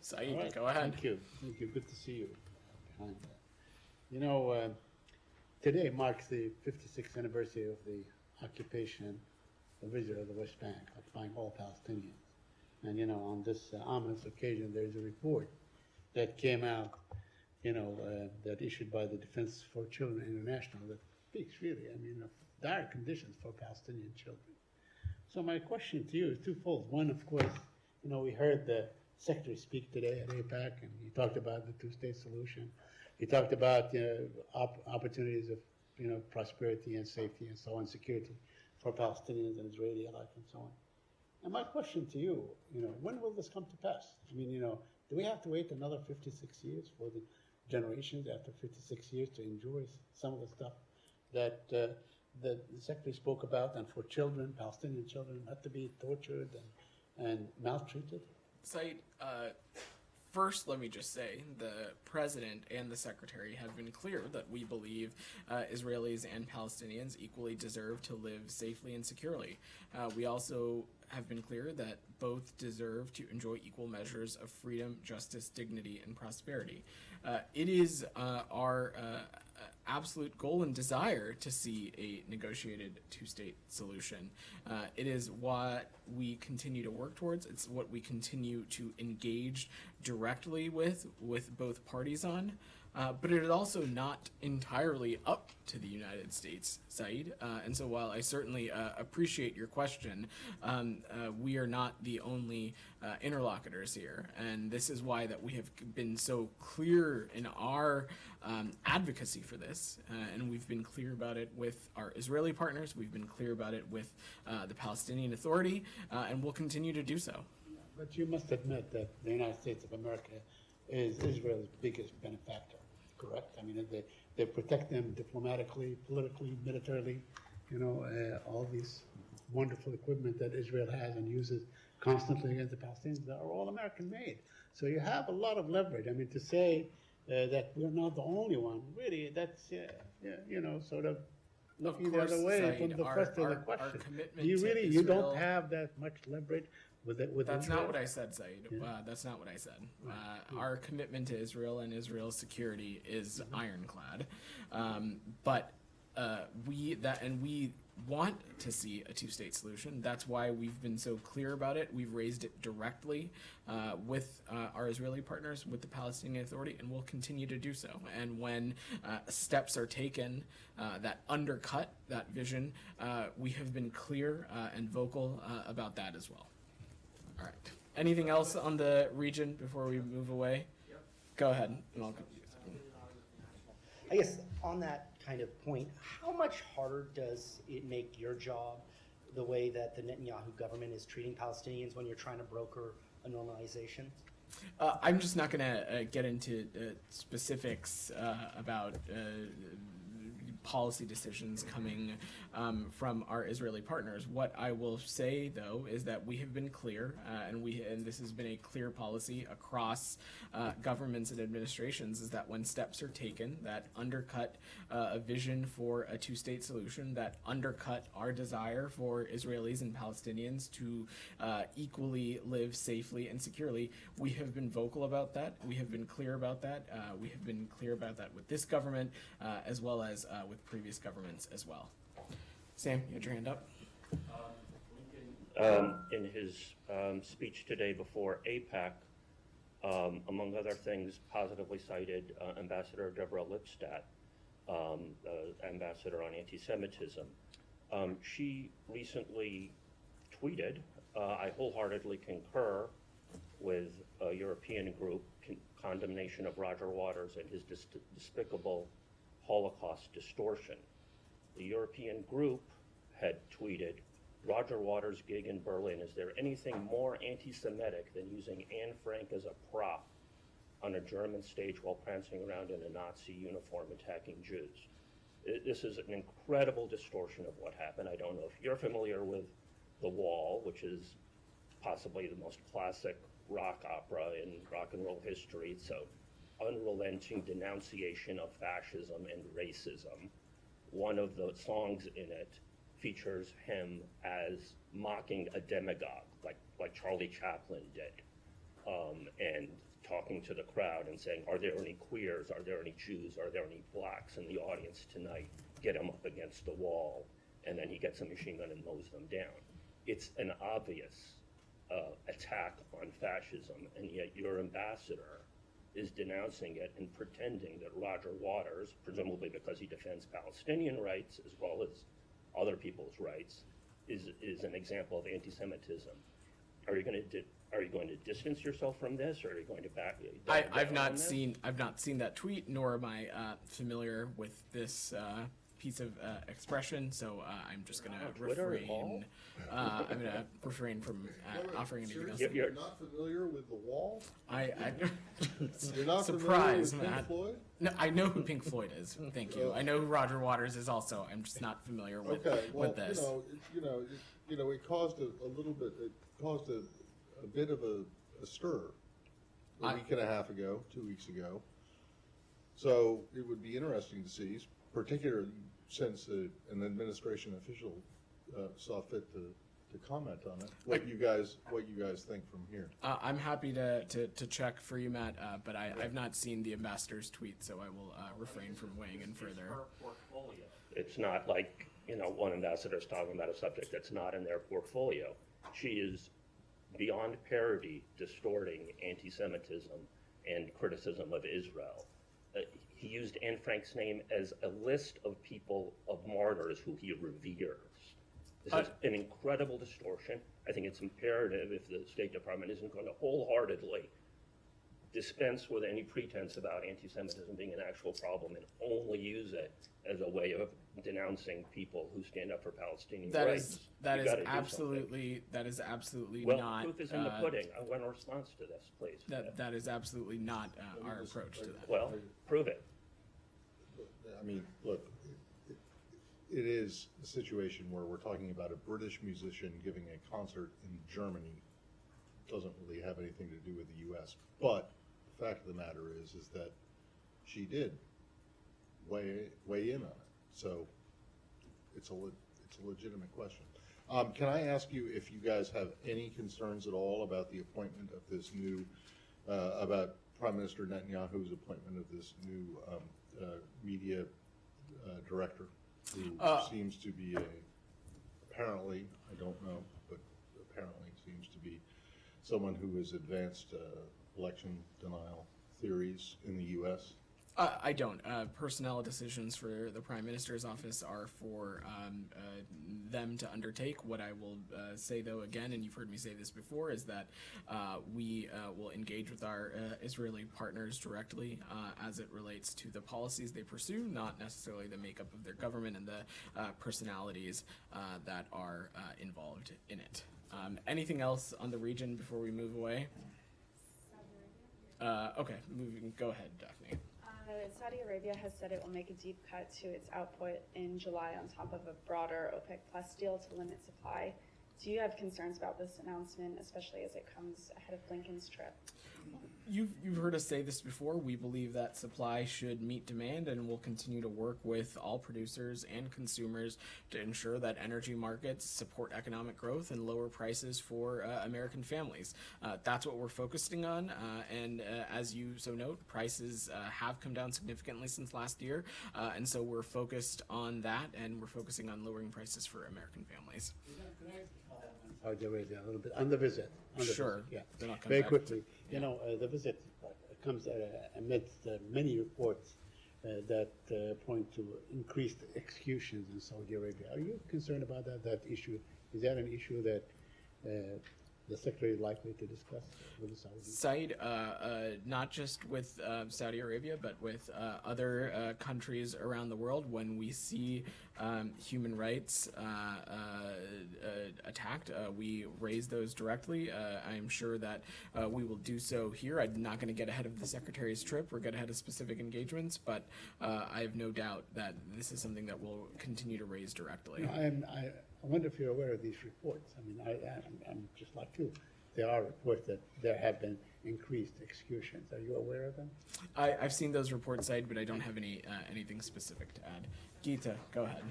Saeed, right. go ahead. Thank you. Thank you. Good to see you. You know, today marks the 56th anniversary of the occupation of Israel, the West Bank, occupying all Palestinians. And, you know, on this ominous occasion, there's a report that came out, you know, that issued by the Defense for Children International that speaks really, I mean, of dire conditions for Palestinian children. So my question to you is twofold. One, of course, you know, we heard the Secretary speak today at AIPAC, and he talked about the two-state solution. He talked about opportunities of, you know, prosperity and safety and so on, security for Palestinians and Israeli alike and so on. And my question to you, you know, when will this come to pass? I mean, you know, do we have to wait another 56 years for the generations after 56 years to enjoy some of the stuff that the Secretary spoke about, and for children, Palestinian children, not to be tortured and maltreated? Saeed, first, let me just say the President and the Secretary have been clear that we believe Israelis and Palestinians equally deserve to live safely and securely. We also have been clear that both deserve to enjoy equal measures of freedom, justice, dignity, and prosperity. It is our absolute goal and desire to see a negotiated two-state solution. It is what we continue to work towards. It's what we continue to engage directly with both parties on. But it is also not entirely up to the United States, Saeed. And so while I certainly appreciate your question, we are not the only interlocutors here. And this is why that we have been so clear in our advocacy for this. And we've been clear about it with our Israeli partners. We've been clear about it with the Palestinian Authority, and we'll continue to do so. But you must admit that the United States of America is Israel's biggest benefactor, correct? I mean, they protect them diplomatically, politically, militarily, you know, all these wonderful equipment that Israel has and uses constantly against the Palestinians are all American made. So you have a lot of leverage. I mean, to say that we're not the only one, really, that's, you know, sort of looking the other way Saeed, from the first of the question. Our commitment Do you to really, Israel, you don't have that much leverage with it? With That's Israel? not what I said, Saeed. Yeah. That's not what I said. Our commitment to Israel and Israel's security is ironclad. But we want to see a two-state solution. That's why we've been so clear about it. We've raised it directly with our Israeli partners, with the Palestinian Authority, and we'll continue to do so. And when steps are taken that undercut that vision, we have been clear and vocal about that as well. All right. Anything else on the region before we move away? Yep. Go ahead. And I'll I guess on that kind of point, how much harder does it make your job the way that the Netanyahu government is treating Palestinians when you're trying to broker a normalization? I'm just not going to get into specifics about policy decisions coming from our Israeli partners. What I will say, though, is that we have been clear, and this has been a clear policy across governments and administrations, is that when steps are taken that undercut a vision for a two-state solution, that undercut our desire for Israelis and Palestinians to equally live safely and securely, we have been vocal about that. We have been clear about that. We have been clear about that with this government, as well as with previous governments as well. Sam, you had your hand up. In his speech today before AIPAC, among other things, positively cited Ambassador Deborah Lipstadt, ambassador on anti-Semitism. She recently tweeted, I wholeheartedly concur with a European group condemnation of Roger Waters and his despicable Holocaust distortion. The European group had tweeted, Roger Waters' gig in Berlin, is there anything more anti-Semitic than using Anne Frank as a prop on a German stage while prancing around in a Nazi uniform attacking Jews? This is an incredible distortion of what happened. I don't know if you're familiar with The Wall, which is possibly the most classic rock opera in rock and roll history. So unrelenting denunciation of fascism and racism. One of the songs in it features him as mocking a demagogue, like Charlie Chaplin did, and talking to the crowd and saying, are there any queers, are there any Jews, are there any blacks in the audience tonight? Get them up against the wall, and then he gets a machine gun and mows them down. It's an obvious attack on fascism, and yet your ambassador is denouncing it and pretending that Roger Waters, presumably because he defends Palestinian rights as well as other people's rights, is an example of anti-Semitism. Are you going to distance yourself from this, or are you going to back? I've not seen that tweet, nor am I familiar with this piece of expression. So I'm just going to refrain. I'm going to refrain from offering anything else. You're not familiar with the wall? You're not surprised, familiar with Matt. Pink Floyd? No, I know who Pink Floyd is. Thank you. I know who Roger Waters is also. I'm just not familiar with Okay, well, with this. it caused a little bit. It caused a bit of a stir a week and a half ago, 2 weeks ago. So it would be interesting to see, particularly since an administration official saw fit to comment on it. What you guys think from here? I'm happy to check for you, Matt, but I've not seen the ambassador's tweet, so I will refrain from weighing in further. It's not like, one ambassador is talking about a subject that's not in their portfolio. She is beyond parody distorting anti-Semitism and criticism of Israel. He used Anne Frank's name as a list of people, of martyrs who he reveres. This is an incredible distortion. I think it's imperative, if the State Department isn't going to wholeheartedly dispense with any pretense about anti-Semitism being an actual problem and only use it as a way of denouncing people who stand up for Palestinian rights. That is absolutely well, not. Proof is in the pudding. I want a response to this, please. That is absolutely not our approach to that. Well, prove it. I mean, look, it is a situation where we're talking about a British musician giving a concert in Germany. Doesn't really have anything to do with the U.S. But the fact of the matter is that she did weigh in on it. So it's a legitimate question. Can I ask you if you guys have any concerns at all about the appointment of this new, about Prime Minister Netanyahu's appointment of this new media director, who seems to be apparently, I don't know, but apparently seems to be someone who has advanced election denial theories in the U.S.? I don't. Personnel decisions for the Prime Minister's office are for them to undertake. What I will say, though, again, and you've heard me say this before, is that we will engage with our Israeli partners directly as it relates to the policies they pursue, not necessarily the makeup of their government and the personalities that are involved in it. Anything else on the region before we move away? Okay, go ahead, Daphne. Saudi Arabia has said it will make a deep cut to its output in July on top of a broader OPEC Plus deal to limit supply. Do you have concerns about this announcement, especially as it comes ahead of Blinken's trip? You've heard us say this before. We believe that supply should meet demand, and we'll continue to work with all producers and consumers to ensure that energy markets support economic growth and lower prices for American families. That's what we're focusing on, and as you so note, prices have come down significantly since last year, and so we're focused on that, and we're focusing on lowering prices for American families. Saudi Arabia a little bit on the visit. Sure. Yeah. Then I'll come Very back quickly. to- The visit comes amidst many reports that point to increased executions in Saudi Arabia. Are you concerned about that issue? Is that an issue that the Secretary is likely to discuss with the Saudis? Side, not just with Saudi Arabia, but with other countries around the world. When we see human rights attacked, we raise those directly. I'm sure that we will do so here. I'm not going to get ahead of the Secretary's trip or get ahead of specific engagements, but I have no doubt that this is something that we'll continue to raise directly. I wonder if you're aware of these reports. I mean, I'm just like you. There are reports that there have been increased executions. Are you aware of them? I've seen those reports, Said, but I don't have anything specific to add. Geeta, go ahead.